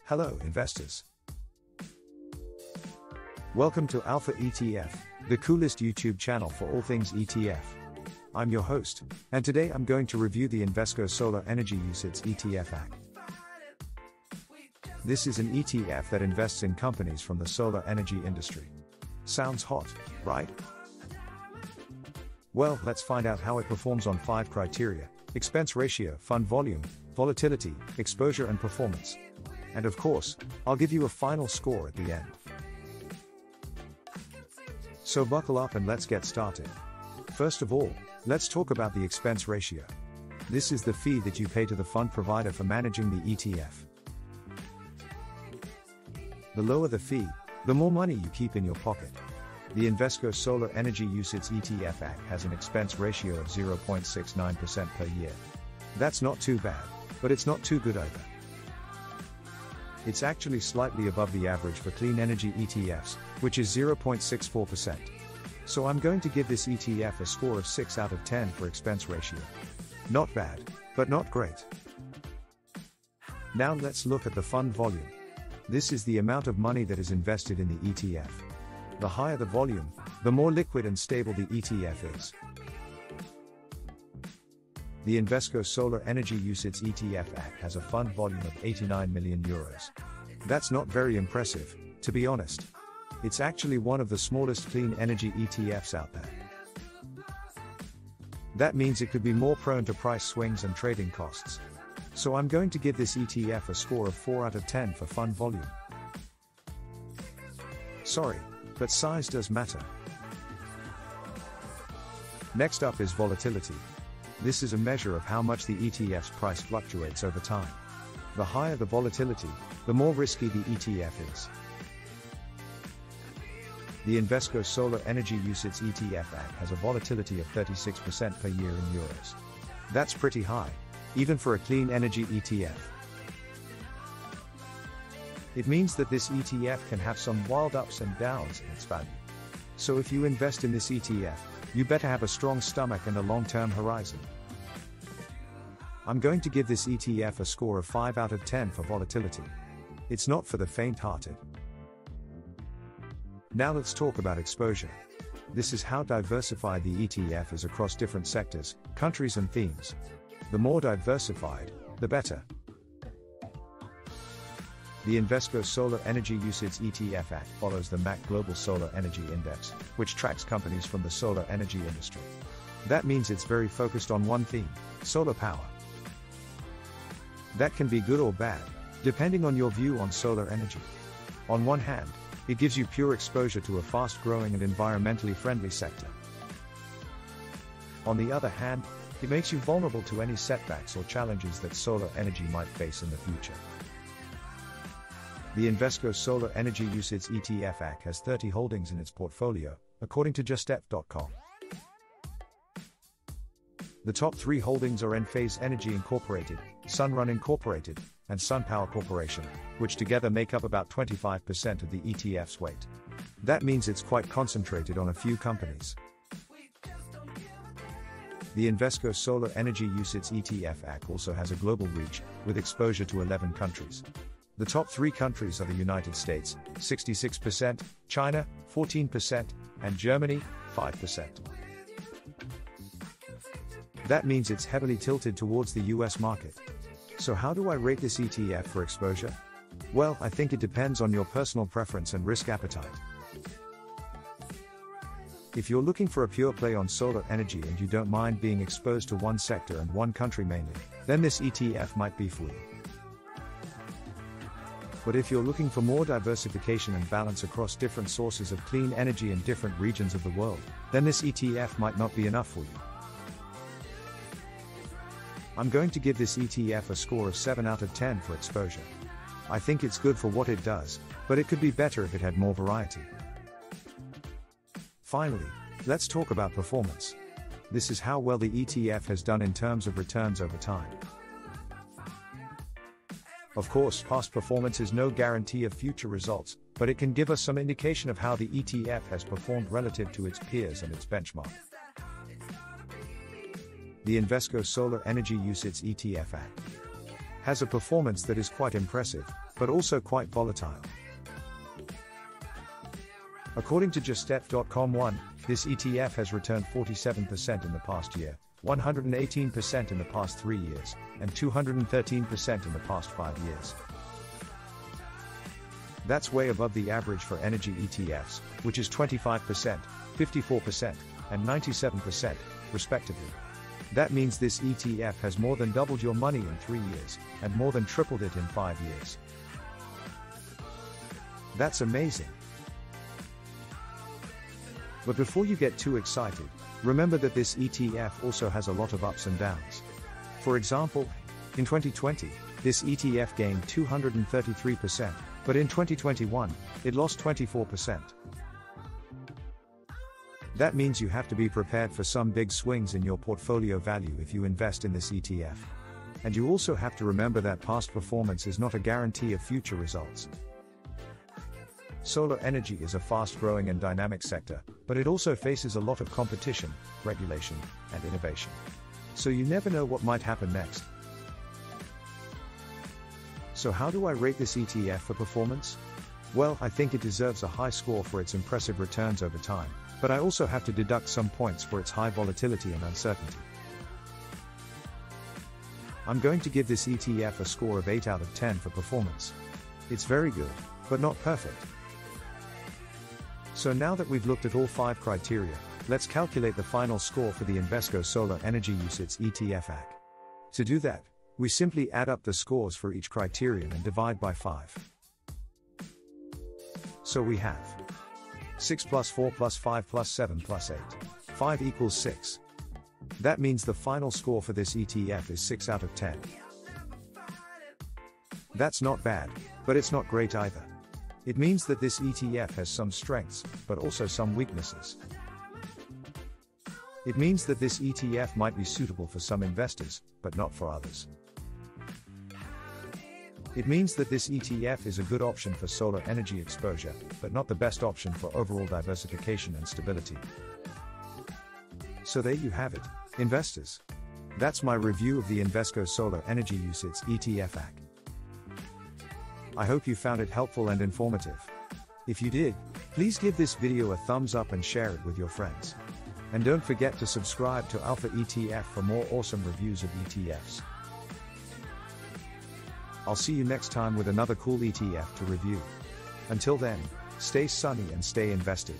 Hello, investors. Welcome to Alpha ETF, the coolest YouTube channel for all things ETF. I'm your host, and today I'm going to review the Invesco Solar Energy UCITS ETF Act. This is an ETF that invests in companies from the solar energy industry. Sounds hot, right? Well, let's find out how it performs on 5 criteria: expense ratio, fund volume, volatility, exposure and performance. And of course, I'll give you a final score at the end. So buckle up and let's get started. First of all, let's talk about the expense ratio. This is the fee that you pay to the fund provider for managing the ETF. The lower the fee, the more money you keep in your pocket. The Invesco Solar Energy UCITS ETF Act has an expense ratio of 0.69% per year. That's not too bad, but it's not too good either. It's actually slightly above the average for clean energy ETFs, which is 0.64%. So I'm going to give this ETF a score of 6 out of 10 for expense ratio. Not bad, but not great. Now let's look at the fund volume. This is the amount of money that is invested in the ETF. The higher the volume, the more liquid and stable the ETF is. The Invesco Solar Energy UCITS ETF Act has a fund volume of 89 million euros. That's not very impressive, to be honest. It's actually one of the smallest clean energy ETFs out there. That means it could be more prone to price swings and trading costs. So I'm going to give this ETF a score of 4 out of 10 for fund volume. Sorry, but size does matter. Next up is volatility. This is a measure of how much the ETF's price fluctuates over time. The higher the volatility, the more risky the ETF is. The Invesco Solar Energy UCITS ETF Act has a volatility of 36% per year in euros. That's pretty high, even for a clean energy ETF. It means that this ETF can have some wild ups and downs in its value. So if you invest in this ETF, you better have a strong stomach and a long-term horizon. I'm going to give this ETF a score of 5 out of 10 for volatility. It's not for the faint-hearted. Now let's talk about exposure. This is how diversified the ETF is across different sectors, countries and themes. The more diversified, the better. The Invesco Solar Energy UCITS ETF Act follows the MAC Global Solar Energy Index, which tracks companies from the solar energy industry. That means it's very focused on one theme: solar power. That can be good or bad, depending on your view on solar energy. On one hand, it gives you pure exposure to a fast-growing and environmentally friendly sector. On the other hand, it makes you vulnerable to any setbacks or challenges that solar energy might face in the future. The Invesco Solar Energy UCITS ETF Act has 30 holdings in its portfolio, according to justep.com. The top 3 holdings are Enphase Energy Incorporated, Sunrun Incorporated, and SunPower Corporation, which together make up about 25% of the ETF's weight. That means it's quite concentrated on a few companies. The Invesco Solar Energy UCITS ETF Act also has a global reach, with exposure to 11 countries. The top 3 countries are the United States, 66%, China, 14%, and Germany, 5%. That means it's heavily tilted towards the US market. So how do I rate this ETF for exposure? Well, I think it depends on your personal preference and risk appetite. If you're looking for a pure play on solar energy and you don't mind being exposed to one sector and one country mainly, then this ETF might be for you. But if you're looking for more diversification and balance across different sources of clean energy in different regions of the world, then this ETF might not be enough for you. I'm going to give this ETF a score of 7 out of 10 for exposure. I think it's good for what it does, but it could be better if it had more variety. Finally, let's talk about performance. This is how well the ETF has done in terms of returns over time. Of course, past performance is no guarantee of future results, but it can give us some indication of how the ETF has performed relative to its peers and its benchmark. The Invesco Solar Energy UCITS ETF Act. has a performance that is quite impressive, but also quite volatile. According to justetf.com, this ETF has returned 47% in the past year, 118% in the past 3 years, and 213% in the past 5 years. That's way above the average for energy ETFs, which is 25%, 54%, and 97%, respectively. That means this ETF has more than doubled your money in 3 years, and more than tripled it in 5 years. That's amazing. But before you get too excited, remember that this ETF also has a lot of ups and downs. For example, in 2020, this ETF gained 233%, but in 2021, it lost 24%. That means you have to be prepared for some big swings in your portfolio value if you invest in this ETF. And you also have to remember that past performance is not a guarantee of future results. Solar energy is a fast-growing and dynamic sector, but it also faces a lot of competition, regulation, and innovation. So you never know what might happen next. So how do I rate this ETF for performance? Well, I think it deserves a high score for its impressive returns over time, but I also have to deduct some points for its high volatility and uncertainty. I'm going to give this ETF a score of 8 out of 10 for performance. It's very good, but not perfect. So now that we've looked at all 5 criteria, let's calculate the final score for the Invesco Solar Energy UCITS ETF AC. To do that, we simply add up the scores for each criterion and divide by 5. So we have 6 plus 4 plus 5 plus 7 plus 8. 5 equals 6. That means the final score for this ETF is 6 out of 10. That's not bad, but it's not great either. It means that this ETF has some strengths, but also some weaknesses. It means that this ETF might be suitable for some investors, but not for others. It means that this ETF is a good option for solar energy exposure, but not the best option for overall diversification and stability. So there you have it, investors. That's my review of the Invesco Solar Energy UCITS ETF AC. I hope you found it helpful and informative. If you did, please give this video a thumbs up and share it with your friends. And don't forget to subscribe to Alpha ETF for more awesome reviews of ETFs. I'll see you next time with another cool ETF to review. Until then, stay sunny and stay invested.